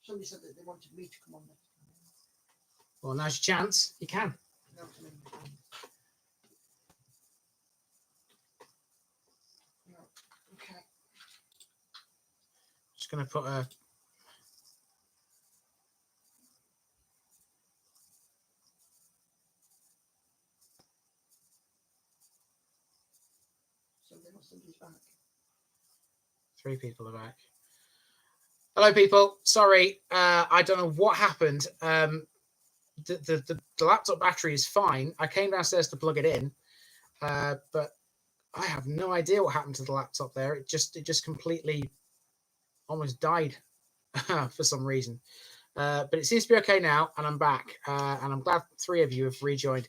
Somebody said that they wanted me to come on next time. Well, now's your chance. You can. No, I mean, no. Okay. Just going to put a. Somebody's back. 3 people are back. Hello, people. Sorry, I don't know what happened. The laptop battery is fine. I came downstairs to plug it in, but I have no idea what happened to the laptop there. It just completely almost died for some reason. But it seems to be okay now, and I'm back. And I'm glad 3 of you have rejoined.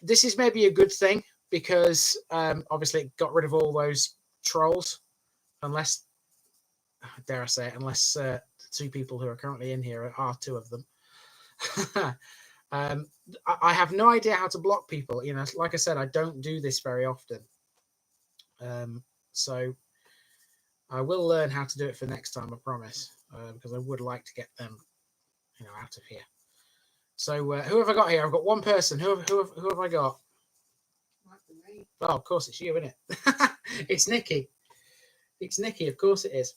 This is maybe a good thing because obviously it got rid of all those trolls, unless, dare I say it, unless the 2 people who are currently in here are 2 of them. I have no idea how to block people. You know, like I said, I don't do this very often. So I will learn how to do it for next time, I promise, because I would like to get them, you know, out of here. So who have I got here? I've got 1 person. Who have I got? Oh, of course it's you, isn't it? It's Nikki. It's Nikki, of course it is.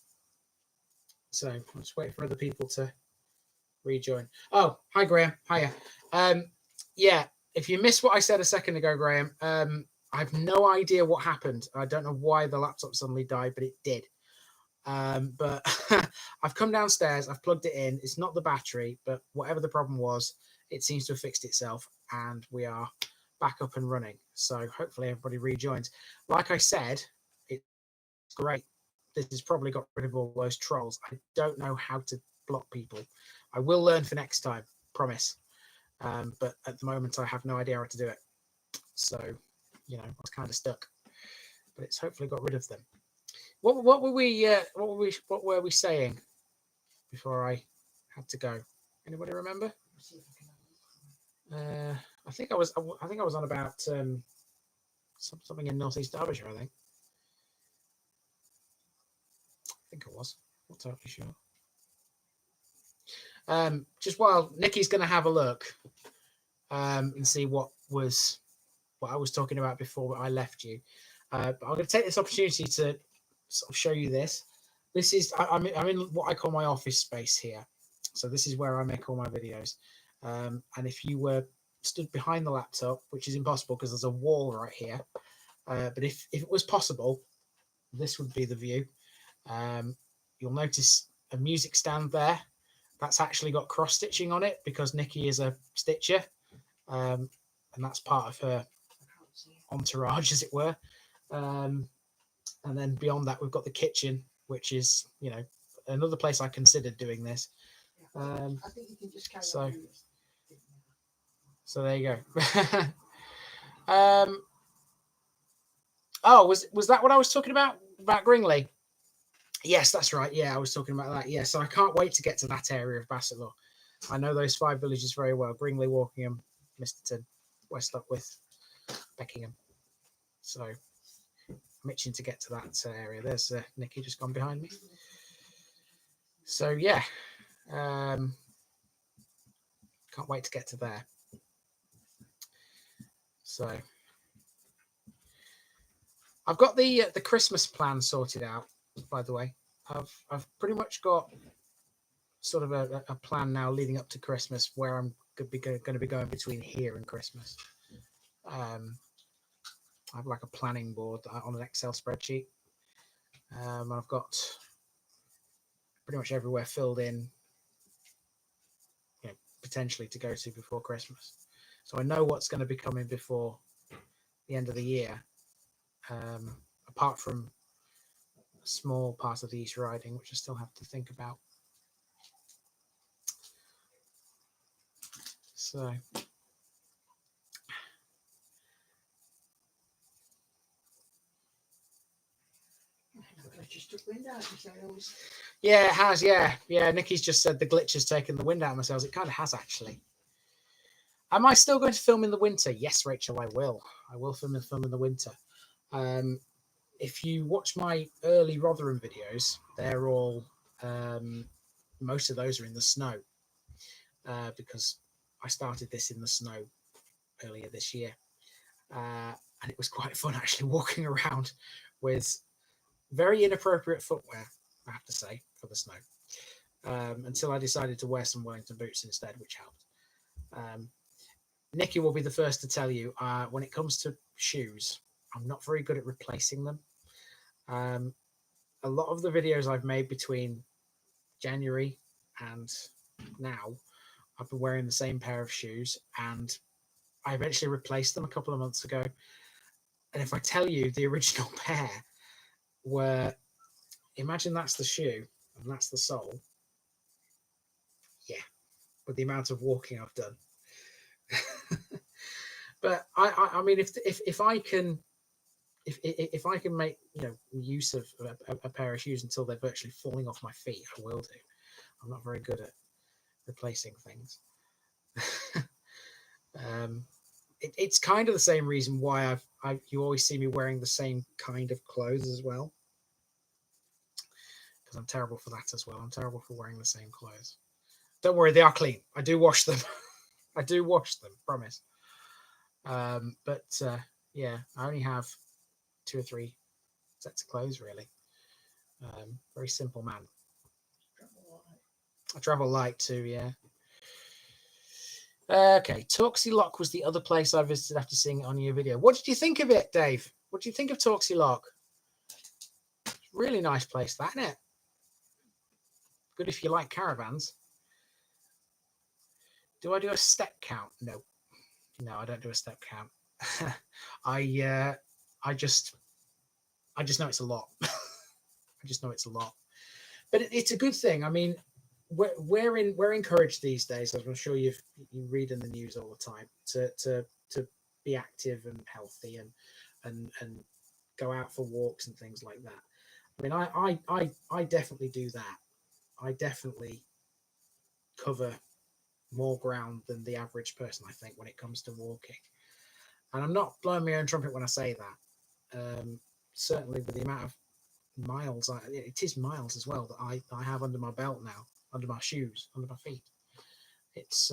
So I'll just wait for other people to rejoin. Oh, hi Graham. Hiya. Yeah, if you missed what I said a second ago, Graham, I have no idea what happened. I don't know why the laptop suddenly died, but it did. But I've come downstairs, I've plugged it in. It's not the battery, but whatever the problem was, it seems to have fixed itself, and we are back up and running. So hopefully everybody rejoins. Like I said, it's great. This has probably got rid of all those trolls. I don't know how to block people. I will learn for next time, promise. But at the moment, I have no idea how to do it. So, you know, I was kind of stuck. But it's hopefully got rid of them. What were we saying before I had to go? Anybody remember? I think I was on about something in North East Derbyshire. I think I was. Not totally sure. Just while Nikki's going to have a look and see what I was talking about before I left you. But I'm going to take this opportunity to sort of show you this. This is I'm in what I call my office space here. So this is where I make all my videos. And if you were stood behind the laptop, which is impossible because there's a wall right here, but if it was possible, this would be the view. You'll notice a music stand there. That's actually got cross stitching on it because Nikki is a stitcher, and that's part of her entourage, as it were. And then beyond that, we've got the kitchen, which is, you know, another place I considered doing this. I think you can just carry on. So there you go. Oh, was that what I was talking about Gringley? Yes, that's right. Yeah, I was talking about that. Yeah, so I can't wait to get to that area of Bassetlaw. I know those 5 villages very well: Gringley, Walkingham, Misterton, West Upwith, Beckingham. So I'm itching to get to that area. There's Nikki just gone behind me. So yeah, can't wait to get to there. So I've got the Christmas plan sorted out. By the way, I've pretty much got sort of a plan now leading up to Christmas where I'm going to be going between here and Christmas. I have like a planning board on an Excel spreadsheet. I've got pretty much everywhere filled in, you know, potentially to go to before Christmas. So I know what's going to be coming before the end of the year, apart from a small part of the East Riding, which I still have to think about. So yeah, it has. Yeah. Nikki's just said the glitch has taken the wind out of my sails. It kind of has, actually. Am I still going to film in the winter? Yes, Rachel, I will. I will film in the winter. If you watch my early Rotherham videos, they're all most of those are in the snow because I started this in the snow earlier this year. And it was quite fun actually walking around with very inappropriate footwear, I have to say, for the snow. Until I decided to wear some Wellington boots instead, which helped. Nikki will be the first to tell you, when it comes to shoes, I'm not very good at replacing them. A lot of the videos I've made between January and now, I've been wearing the same pair of shoes, and I eventually replaced them a couple of months ago. And if I tell you the original pair were, imagine that's the shoe and that's the sole. Yeah, with the amount of walking I've done. But I mean, if I can, if I can make use of a pair of shoes until they're virtually falling off my feet, I will do. I'm not very good at replacing things. It's kind of the same reason why you always see me wearing the same kind of clothes as well, because I'm terrible for that as well. I'm terrible for wearing the same clothes. Don't worry, they are clean. I do wash them. I do wash them, promise. But yeah, I only have 2 or 3 sets of clothes really. Very simple man. I travel light too, yeah. Okay, Torksey Lock was the other place I visited after seeing it on your video. What did you think of it, Dave? What do you think of Torksey Lock? Really nice place, that, isn't it? Good if you like caravans. Do I do a step count? No, I don't do a step count. I just know it's a lot. I just know it's a lot, but it's a good thing. I mean, we're encouraged these days, as I'm sure you read in the news all the time, to be active and healthy and go out for walks and things like that. I mean, I definitely do that. I definitely cover more ground than the average person, I think, when it comes to walking. And I'm not blowing my own trumpet when I say that. Certainly with the amount of miles, it is miles as well that I have under my belt now, under my shoes, under my feet. It's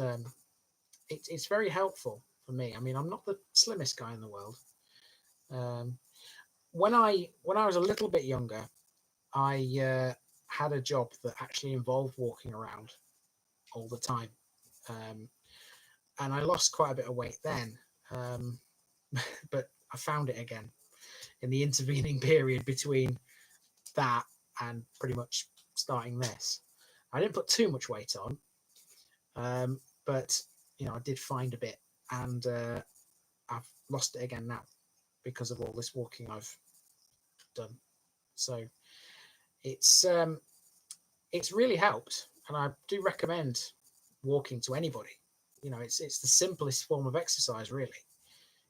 very helpful for me. I mean, I'm not the slimmest guy in the world. When I was a little bit younger, I had a job that actually involved walking around all the time, and I lost quite a bit of weight then. But I found it again in the intervening period between that and pretty much starting this. I didn't put too much weight on, but I did find a bit, and I've lost it again now because of all this walking I've done. So it's really helped, and I do recommend walking to anybody. It's the simplest form of exercise, really.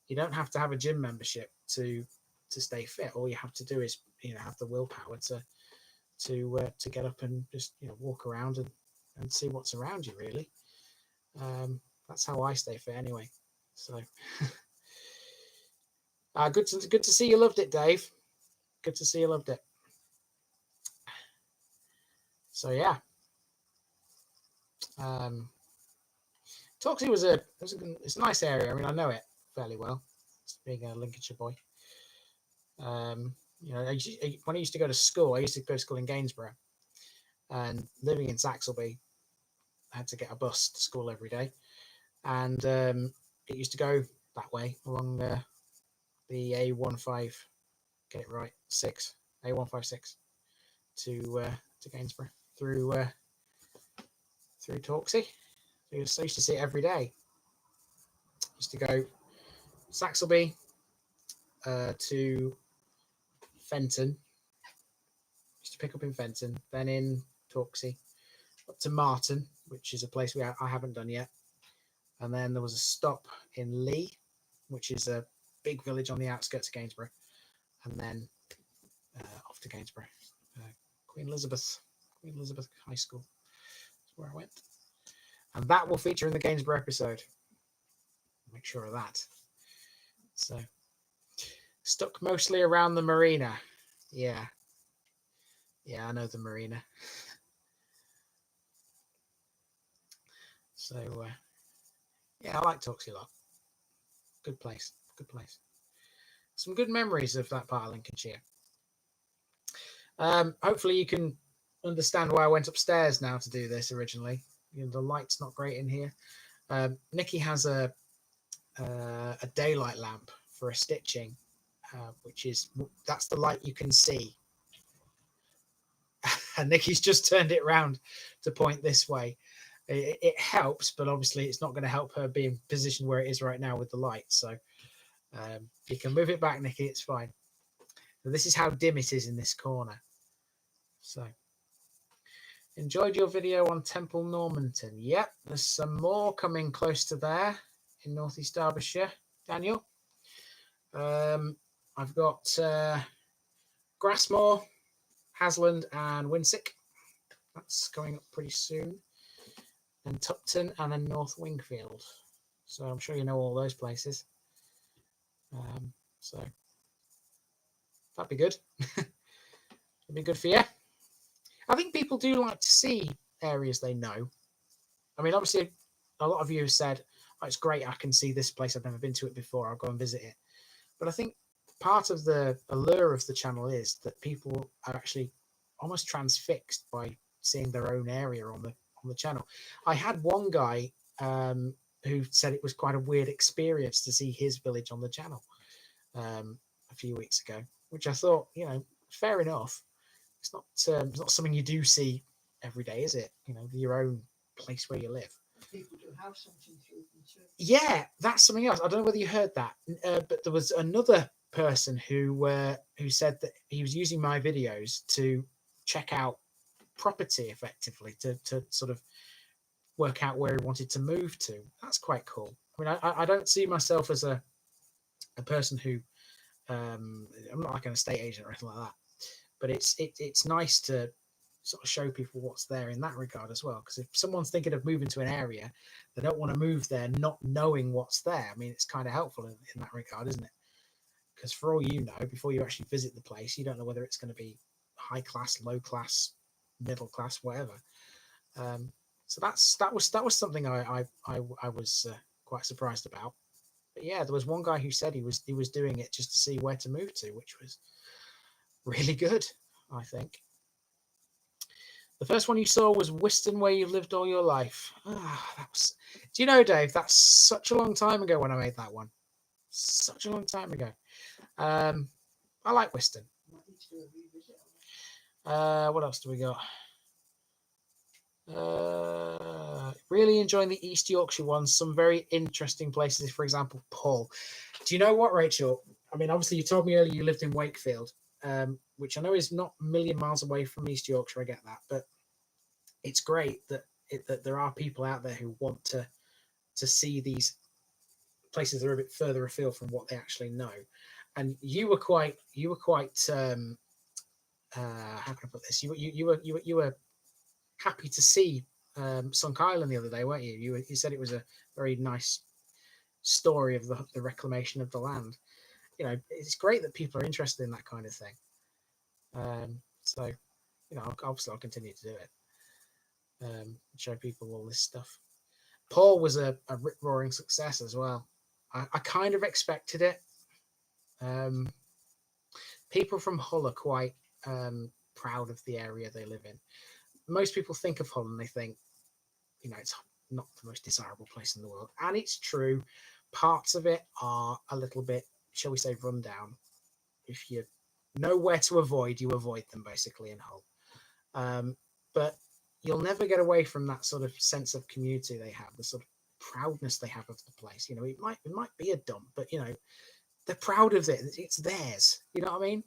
You don't have to have a gym membership to stay fit. All you have to do is have the willpower to get up and just walk around and see what's around you, really. That's how I stay fit anyway. So good to see you loved it, Dave. Good to see you loved it. So yeah, Torksey it's a nice area. I mean, I know it fairly well, being a Lincolnshire boy. When I used to go to school, I used to go to school in Gainsborough, and living in Saxelby, I had to get a bus to school every day, and it used to go that way along the A15, get it right, A156 to Gainsborough through Torksey. So I used to see it every day. Used to go Saxelby to Fenton. Used to pick up in Fenton, then in Torksey, up to Marton, which is a place I haven't done yet. And then there was a stop in Lee, which is a big village on the outskirts of Gainsborough. And then off to Gainsborough. Queen Elizabeth High School is where I went. And that will feature in the Gainsborough episode. Make sure of that. So, stuck mostly around the marina. Yeah, I know the marina. So yeah, I like Torksey Lock. Good place. Good place. Some good memories of that part of Lincolnshire. Hopefully you can understand why I went upstairs now to do this originally. You know, the light's not great in here. Nikki has a daylight lamp for a stitching, that's the light you can see. And Nikki's just turned it round to point this way. It helps, but obviously it's not going to help her being positioned where it is right now with the light. So you can move it back, Nikki. It's fine. So this is how dim it is in this corner. So enjoyed your video on Temple Normanton. Yep, there's some more coming close to there in Northeast Derbyshire. Daniel, I've got Grassmore, Hasland, and Winsick. That's coming up pretty soon. And Tupton, and then North Wingfield. So I'm sure you know all those places. So that'd be good. It'd be good for you. I think people do like to see areas they know. I mean, obviously, a lot of you have said, oh, it's great, I can see this place, I've never been to it before, I'll go and visit it. But I think part of the allure of the channel is that people are actually almost transfixed by seeing their own area on the channel. I had one guy who said it was quite a weird experience to see his village on the channel a few weeks ago, which I thought, you know, fair enough. It's not something you do see every day, is it? You know, your own place where you live. People do have something through them too. Yeah, that's something else. I don't know whether you heard that, but there was another person who said that he was using my videos to check out property effectively to sort of work out where he wanted to move to. That's quite cool. I mean, I don't see myself as a person who I'm not like an estate agent or anything like that, but it's nice to sort of show people what's there in that regard as well. Because if someone's thinking of moving to an area, they don't want to move there not knowing what's there. I mean, it's kind of helpful in that regard, isn't it? Because for all you know, before you actually visit the place, you don't know whether it's going to be high class, low class, middle class, whatever. So that was something I was quite surprised about. But yeah, there was one guy who said he was doing it just to see where to move to, which was really good, I think. The first one you saw was Whiston, where you've lived all your life. Do you know, Dave, that's such a long time ago when I made that one. Such a long time ago. I like Whiston. What else do we got? Really enjoying the East Yorkshire ones. Some very interesting places, for example, Paul. Do you know what, Rachel? I mean, obviously, you told me earlier you lived in Wakefield, which I know is not a million miles away from East Yorkshire. I get that, but it's great that there are people out there who want to see these places that are a bit further afield from what they actually know. And you were quite how can I put this? You were happy to see Sunk Island the other day, weren't you? You said it was a very nice story of the reclamation of the land. You know, it's great that people are interested in that kind of thing. So, you know, obviously I'll continue to do it. Show people all this stuff. Paul was a rip-roaring success as well. I kind of expected it. People from Hull are quite proud of the area they live in. Most people think of Hull and they think, you know, it's not the most desirable place in the world. And it's true. Parts of it are a little bit, shall we say, run down. If you know where to avoid, you avoid them basically in Hull. But you'll never get away from that sort of sense of community they have, the sort of proudness they have of the place. You know, it might be a dump, but, you know, they're proud of it. It's theirs. You know what I mean?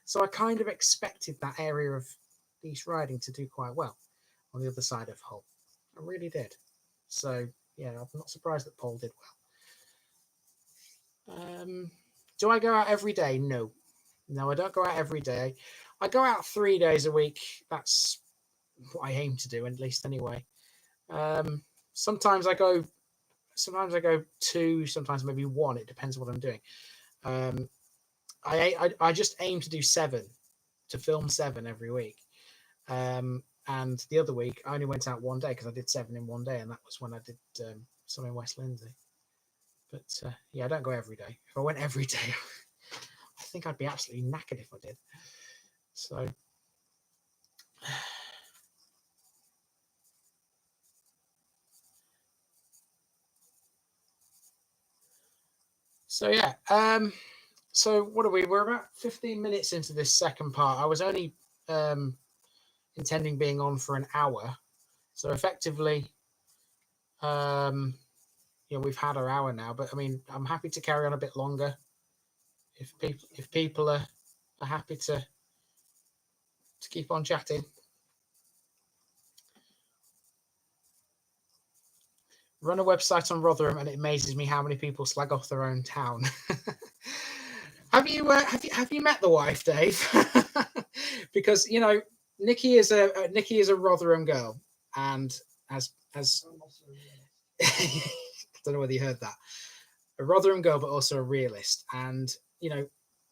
So I kind of expected that area of East Riding to do quite well on the other side of Hull. I really did. So, yeah, I'm not surprised that Paul did well. Do I go out every day? No. No, I don't go out every day. I go out 3 days a week. That's what I aim to do, at least anyway. Sometimes I go 2, sometimes maybe 1. It depends what I'm doing. I just aim to do 7, to film 7 every week. and the other week I only went out one day because I did 7 in one day, and that was when I did some in West Lindsey. But yeah, I don't go every day. If I went every day, I think I'd be absolutely knackered if I did. So yeah. So what are we? We're about 15 minutes into this second part. I was only intending being on for an hour, so effectively, we've had our hour now. But I mean, I'm happy to carry on a bit longer if people are happy to keep on chatting. Run a website on Rotherham, and it amazes me how many people slag off their own town. Have you met the wife, Dave? Because Nikki is a Rotherham girl, and as I don't know whether you heard that, a Rotherham girl, but also a realist. And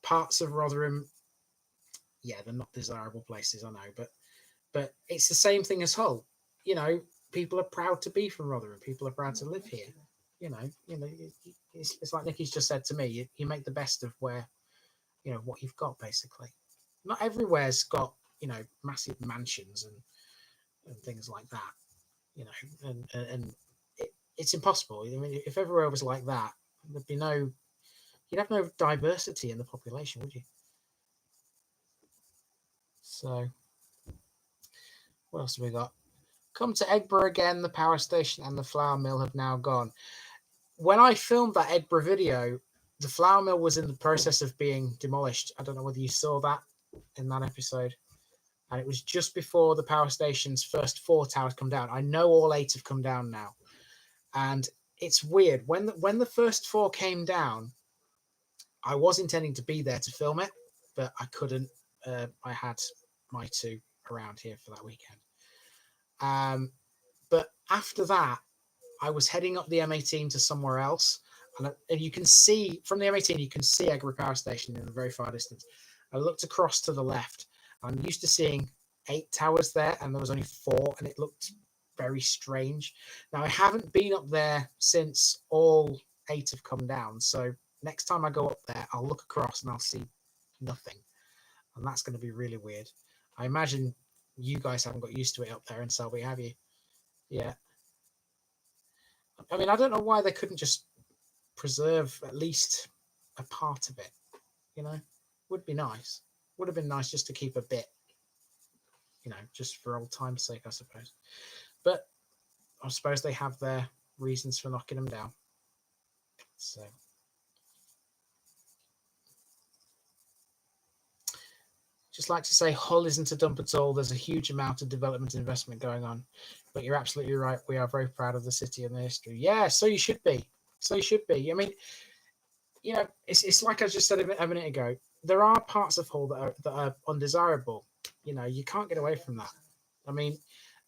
parts of Rotherham, yeah, they're not desirable places, I know, but it's the same thing as Hull. People are proud to be from Rotherham. People are proud to live here. It's like Nikki's just said to me. You make the best of where, what you've got. Basically, not everywhere's got massive mansions and things like that. And it's impossible. I mean, if everywhere was like that, you'd have no diversity in the population, would you? So, what else have we got? Come to Eggborough again. The power station and the flour mill have now gone. When I filmed that Eggborough video, the flour mill was in the process of being demolished. I don't know whether you saw that in that episode. And it was just before the power station's first 4 towers come down. I know all 8 have come down now. And it's weird. When the first 4 came down, I was intending to be there to film it, but I couldn't. I had my 2 around here for that weekend. But after that, I was heading up the M18 to somewhere else, and you can see from the M18, you can see Eggborough Power Station in the very far distance. I looked across to the left. I'm used to seeing 8 towers there, and there was only 4, and it looked very strange. Now, I haven't been up there since all 8 have come down, so next time I go up there, I'll look across and I'll see nothing, and that's going to be really weird. I imagine you guys haven't got used to it up there in Selby, have you? Yeah. I mean, I don't know why they couldn't just preserve at least a part of it. Would be nice. Would have been nice just to keep a bit, just for old time's sake, I suppose. But I suppose they have their reasons for knocking them down. So, just like to say, Hull isn't a dump at all. There's a huge amount of development and investment going on. But you're absolutely right. We are very proud of the city and the history. Yeah, so you should be. So you should be. I mean, it's like I just said a minute ago. There are parts of Hull that are undesirable. You can't get away from that. I mean,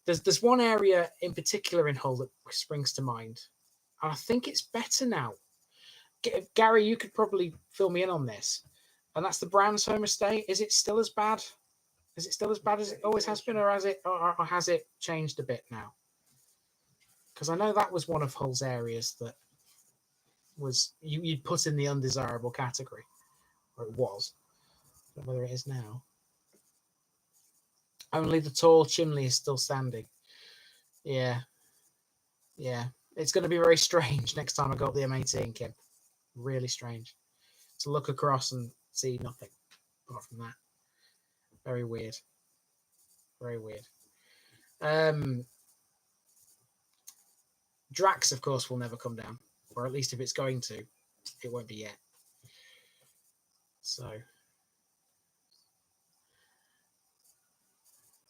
there's one area in particular in Hull that springs to mind, and I think it's better now. Gary, you could probably fill me in on this, and that's the Bransholme estate. Is it still as bad? Is it still as bad as it always has been, or has it changed a bit now? Because I know that was one of Hull's areas that was you'd put in the undesirable category, or it was. I don't know whether it is now. Only the tall chimney is still standing. Yeah. It's going to be very strange next time I go up the M18, Kim. Really strange to look across and see nothing apart from that. Very weird. Very weird. Drax, of course, will never come down, or at least if it's going to, it won't be yet. So,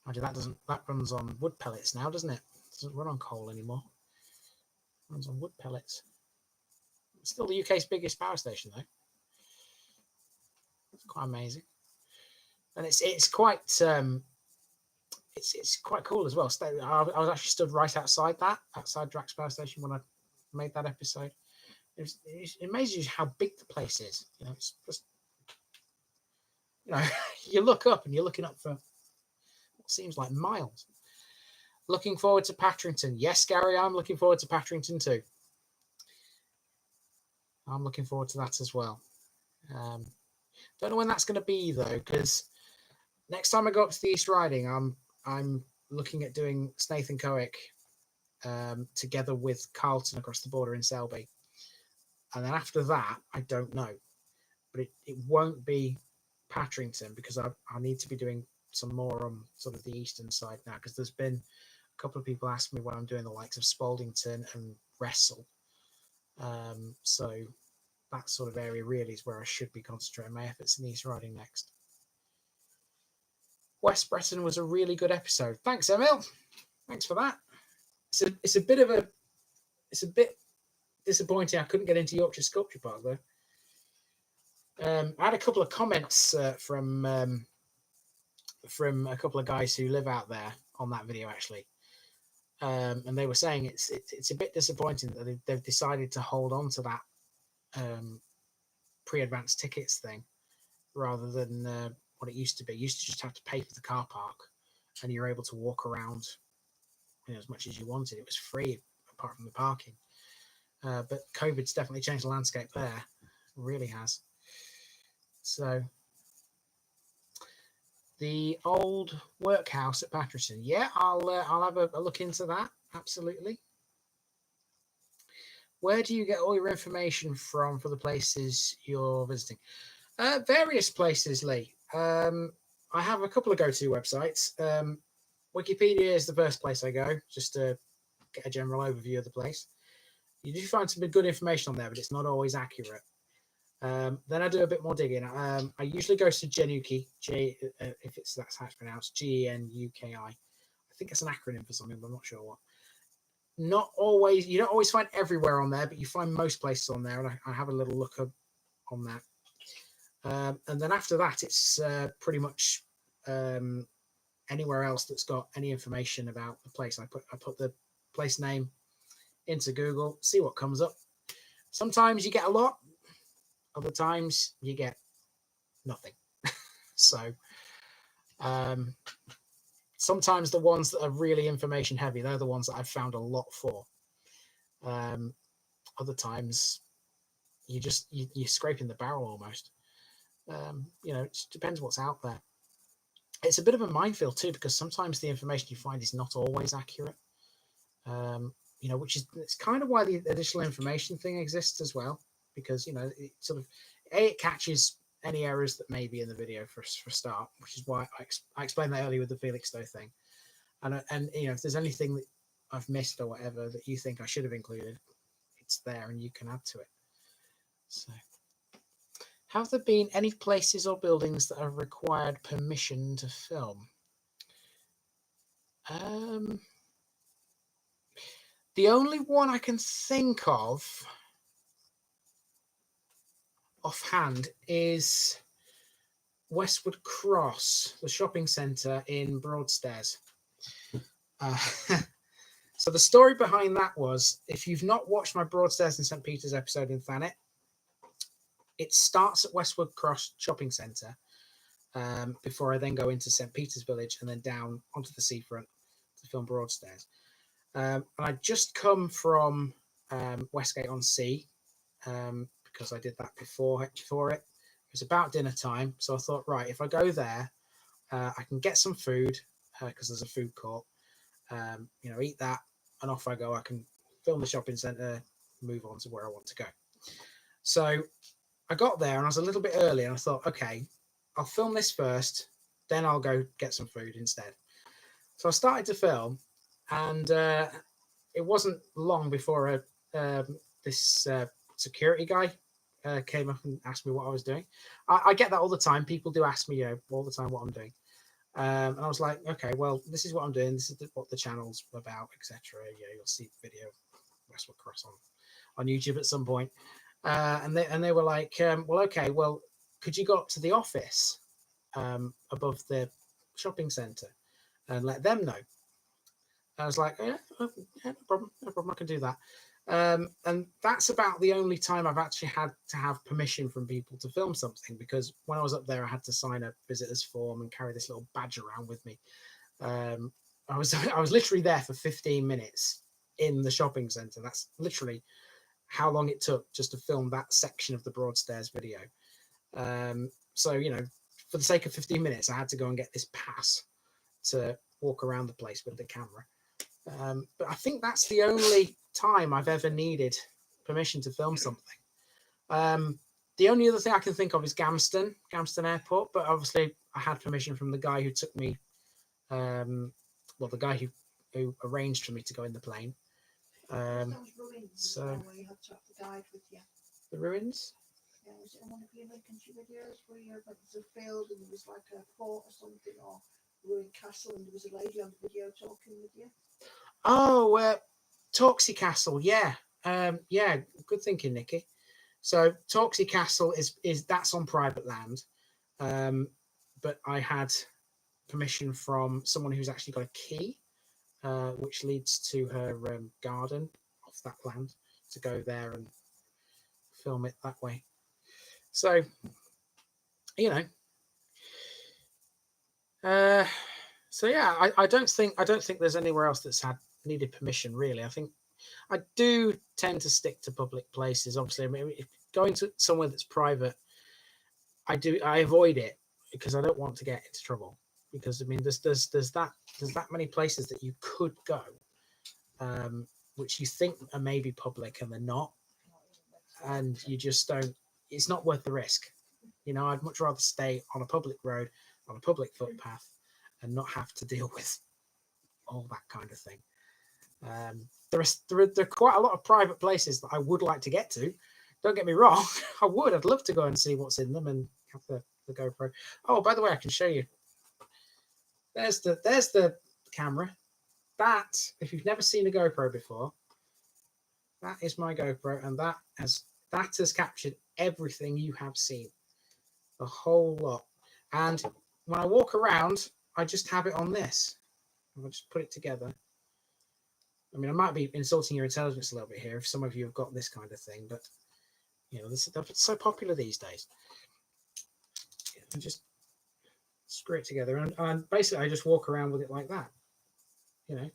that runs on wood pellets now, doesn't it? It doesn't run on coal anymore. It runs on wood pellets. It's still the UK's biggest power station, though. It's quite amazing, and it's quite it's quite cool as well. I was actually stood right outside Drax Power Station when I made that episode. It amazes you how big the place is. It's just you look up and you're looking up for what seems like miles. Looking forward to Patrington. Yes, Gary, I'm looking forward to Patrington too. I'm looking forward to that as well. Don't know when that's going to be though, because next time I go up to the East Riding, I'm looking at doing Snaith and Coic together with Carlton across the border in Selby. And then after that, I don't know. But it won't be Patrington because I need to be doing some more on sort of the eastern side now, because there's been a couple of people ask me when I'm doing the likes of Spaldington and Wrestle. So that sort of area really is where I should be concentrating my efforts in the East Riding next. West Breton was a really good episode. Thanks, Emil. Thanks for that. It's a bit disappointing I couldn't get into Yorkshire Sculpture Park though. I had a couple of comments from a couple of guys who live out there on that video actually, and they were saying it's a bit disappointing that they've decided to hold on to that pre-advanced tickets thing rather than what it used to be. You used to just have to pay for the car park, and you're able to walk around, as much as you wanted. It was free apart from the parking. But COVID's definitely changed the landscape there. It really has. So the old workhouse at Patterson. Yeah, I'll have a look into that. Absolutely. Where do you get all your information from for the places you're visiting? Various places, Lee. I have a couple of go-to websites. Wikipedia is the first place I go, just to get a general overview of the place. You do find some good information on there, but it's not always accurate. Then I do a bit more digging. I usually go to Genuki, if that's how it's pronounced, GENUKI. I think it's an acronym for something, but I'm not sure what. Not always, you don't always find everywhere on there, but you find most places on there, and I have a little look on that. And then after that, it's pretty much anywhere else that's got any information about the place. I put the place name into Google, see what comes up. Sometimes you get a lot, other times you get nothing. So sometimes the ones that are really information heavy, they're the ones that I've found a lot for. Other times you're scraping the barrel almost. It depends what's out there. It's a bit of a minefield too, because sometimes the information you find is not always accurate. Which is, it's kind of why the additional information thing exists as well, because it sort of it catches any errors that may be in the video for a start, which is why I explained that earlier with the Felixstowe thing. And if there's anything that I've missed or whatever that you think I should have included, it's there and you can add to it. So, have there been any places or buildings that have required permission to film? The only one I can think of offhand is Westwood Cross, the shopping centre in Broadstairs. So the story behind that was, if you've not watched my Broadstairs and St. Peter's episode in Thanet, it starts at Westwood Cross Shopping Centre before I then go into St. Peter's Village and then down onto the seafront to film Broadstairs. And I just come from Westgate on Sea because I did that before it. It was about dinner time, so I thought, right, if I go there, I can get some food because there's a food court. Eat that, and off I go. I can film the shopping centre, move on to where I want to go. So I got there, and I was a little bit early, and I thought, okay, I'll film this first, then I'll go get some food instead. So I started to film, and it wasn't long before this security guy came up and asked me what I was doing. I get that all the time. People do ask me, all the time what I'm doing. And I was like, okay, well, this is what I'm doing. This is what the channel's about, etc. Yeah, you'll see the video of Westwood Cross on YouTube at some point. And they were like, well, okay, well, could you go up to the office above the shopping centre and let them know? I was like, yeah, no problem, I can do that. And that's about the only time I've actually had to have permission from people to film something, because when I was up there, I had to sign a visitor's form and carry this little badge around with me. I was literally there for 15 minutes in the shopping centre. That's literally how long it took just to film that section of the Broadstairs video. So, you know, for the sake of 15 minutes, I had to go and get this pass to walk around the place with the camera. But I think that's the only time I've ever needed permission to film something. The only other thing I can think of is Gamston Airport, but obviously I had permission from the guy who took me, well, the guy who arranged for me to go in the plane. Those ruins So where you had to have the guide with you. the ruins? Yeah, was it in one of your Lincolnshire videos where you went to the field and there was like a fort or something, or ruined castle, and there was a lady on the video talking with you? Oh, Torksey Castle, yeah. Yeah, good thinking, Nikki. So Torksey Castle is that's on private land. But I had permission from someone who's actually got a key, which leads to her garden off that land, to go there and film it that way. So, you know, so yeah, I don't think there's anywhere else that's had needed permission really. I think I do tend to stick to public places. Obviously, I mean, if going to somewhere that's private, I avoid it because I don't want to get into trouble. Because I mean, there's that many places that you could go, which you think are maybe public and they're not, and you just don't. It's not worth the risk. You know, I'd much rather stay on a public road, on a public footpath, and not have to deal with all that kind of thing. There are quite a lot of private places that I would like to get to. Don't get me wrong, I would. I'd love to go and see what's in them and have the GoPro. Oh, by the way, I can show you. There's the camera. That, if you've never seen a GoPro before, that is my GoPro, and that has captured everything you have seen, the whole lot. And when I walk around, I just have it on this. I'll just put it together. I mean, I might be insulting your intelligence a little bit here if some of you have got this kind of thing, but you know, they're so popular these days. And just screw it together, and basically I just walk around with it like that. You know,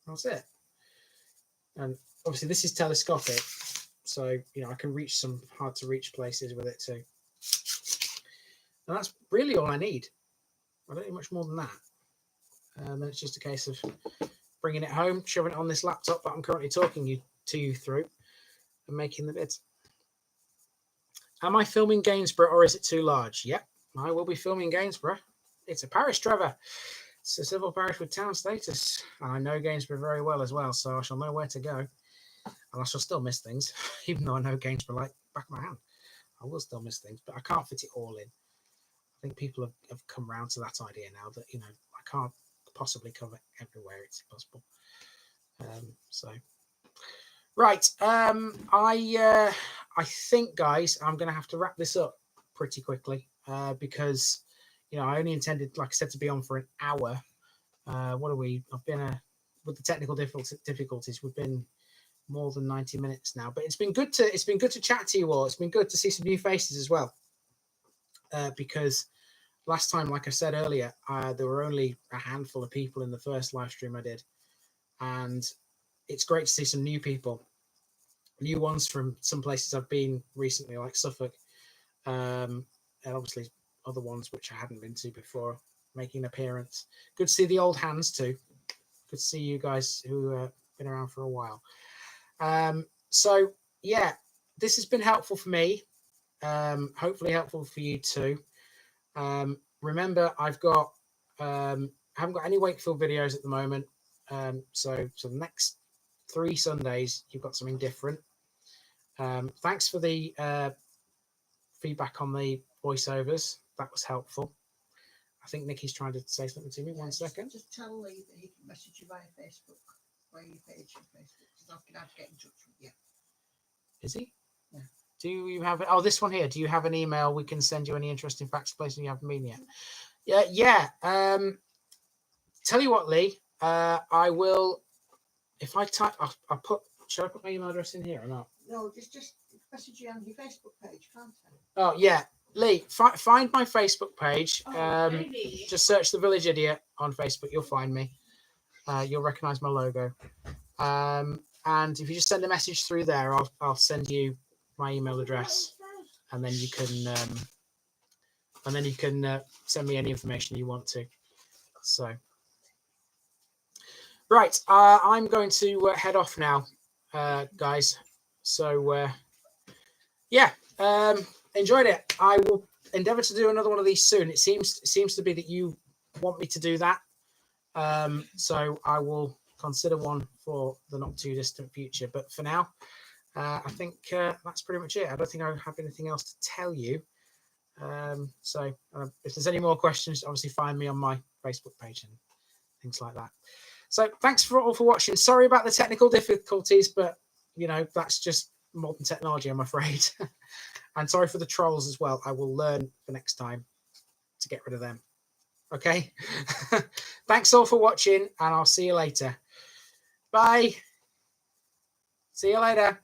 that's it. And obviously this is telescopic, so you know I can reach some hard to reach places with it too. And that's really all I need. I don't need much more than that. And then it's just a case of bringing it home, shoving it on this laptop that I'm currently talking to you through, and making the vids. Am I filming Gainsborough or is it too large? Yep, I will be filming Gainsborough. It's a parish, Trevor. It's a civil parish with town status. And I know Gainsborough very well as well, so I shall know where to go. And I shall still miss things, even though I know Gainsborough like back of my hand. I will still miss things, but I can't fit it all in. I think people have come round to that idea now that, you know, I can't possibly cover everywhere it's possible. So right, I think, guys, I'm going to have to wrap this up pretty quickly because, you know, I only intended, like I said, to be on for an hour. What are we? I've been with the technical difficulties. We've been more than 90 minutes now, but it's been good to chat to you all. It's been good to see some new faces as well. Because last time, like I said earlier, there were only a handful of people in the first live stream I did, and it's great to see some new people, new ones from some places I've been recently, like Suffolk, and obviously other ones which I hadn't been to before making an appearance. Good to see the old hands too. Good to see you guys who have been around for a while. So yeah, this has been helpful for me. Hopefully helpful for you too. Remember, I haven't got any Wakefield videos at the moment. So the next 3 Sundays, you've got something different. Thanks for the feedback on the voiceovers. That was helpful. I think Nikki's trying to say something to me. One second. Just tell Lee that he can message you via Facebook, via your page on Facebook, because I can have to get in touch with you. Is he? Yeah. Do you have this one here? Do you have an email we can send you any interesting facts places you haven't been yet? Yeah. Tell you what, Lee. I will. If I type, I'll put. Should I put my email address in here or not? No, just message you on your Facebook page, can't I? Oh yeah. Lee, find my Facebook page. Maybe. Just search The Village Idiot on Facebook. You'll find me. You'll recognise my logo. And if you just send a message through there, I'll send you my email address, and then you can send me any information you want to. So, right, I'm going to head off now, guys. So, yeah, enjoyed it. I will endeavour to do another one of these soon. It seems to be that you want me to do that. So I will consider one for the not too distant future. But for now, I think that's pretty much it. I don't think I have anything else to tell you. So if there's any more questions, obviously find me on my Facebook page and things like that. So thanks for all for watching. Sorry about the technical difficulties, but you know, that's just modern technology, I'm afraid. And sorry for the trolls as well. I will learn for next time to get rid of them. Okay. Thanks all for watching, and I'll see you later. Bye. See you later.